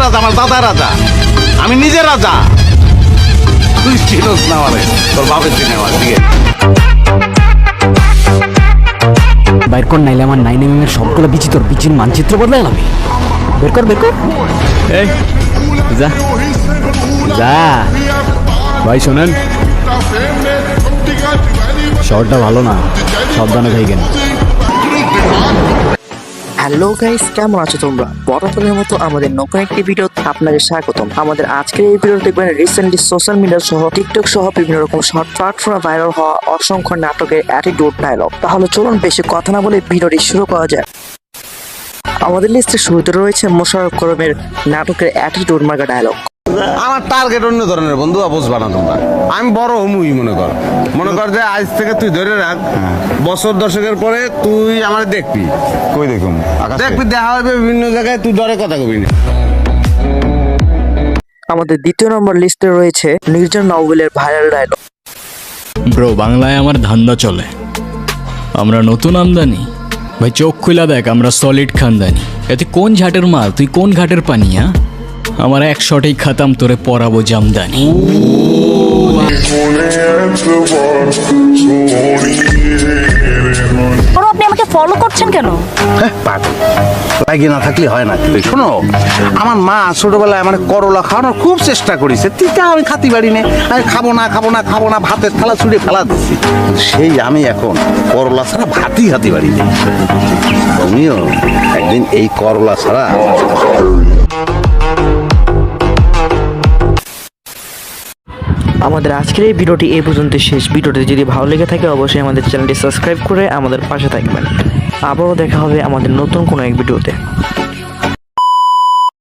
রাজা, আমার দাদা রাজা, আমি নিজে রাজা। তুই চিনোস না আমারে, তোর বাপের চিনে আমার দিকে। বাইর কর, নাইলে আমার 9mm এর সবগুলো বিচি তোর বিচির মানচিত্র বদলে গেলাম। বের কর বের কর। এই যা যা ভাই, শোনেন শহরটা ভালো না, সাবধানে থাকেন। হ্যালো গাইস, কেমন আছো তোমরা? বরাবরের মতো আমাদের নতুন একটি ভিডিওতে আপনাদের স্বাগতম। আমাদের আজকের এই ভিডিও দেখবেন রিসেন্টলি সোশ্যাল মিডিয়া সহ টিকটক সহ বিভিন্ন রকম শর্ট প্ল্যাটফর্মে ভাইরাল হওয়া অসংখ্য নাটকের অ্যাটিটিউড ডায়লগ। তাহলে চলুন বেশি কথা না বলে ভিডিওটি শুরু করা যায়। আমাদের লিস্টে শুরুতে রয়েছে মোশাররফ করিমের নাটকের অ্যাটিটিউড মার্কা ডায়লগ। আমার টার্গেট অন্য ধরনের, বন্ধু বুঝবা না তোমরা। আমি বড় হমুই মনে কর যে আজ থেকে তুই ধরে রাখ, বছর দশকের পরে তুই আমার দেখবি। কই দেখুন দেখবি, দেখা হবে বিভিন্ন জায়গায়, তুই ডরে কথা কবি না। আমাদের দ্বিতীয় নম্বর লিস্টে রয়েছে নির্জন নওবেলের ভাইরাল ডায়লগ। ব্রো, বাংলায় আমার ধান্দা চলে, আমরা নতুন আমদানি। ভাই চোখ খুলা দেখ, আমরা সলিড খানদানি। এতে কোন ঝাটের মাল, তুই কোন ঘাটের পানি? আমার এক শটেই খাতাম, তোরে পরাবো জামদানি। আপনি আমাকে ফলো করছেন কেন? লাগিয়ে না থাকলে হয় না। শোনো, আমার মা ছোটবেলায় আমার করলা খাওয়ানোর খুব চেষ্টা করেছে, তিতা আমি খাতি পারি না। আমি খাবো না, ভাতের থালা ছুঁড়ে ফেলা দিচ্ছি। সেই আমি এখন করলা ছাড়া ভাতই খাতি পারি না। তুমিও একদিন এই করলা ছাড়া। আমাদের আজকের এই ভিডিওটি এই পর্যন্ত শেষ। ভিডিওটি যদি ভালো লেগে থাকে অবশ্যই আমাদের চ্যানেলটি সাবস্ক্রাইব করে আমাদের পাশে থাকবেন। আবারও দেখা হবে আমাদের নতুন কোনো এক ভিডিওতে।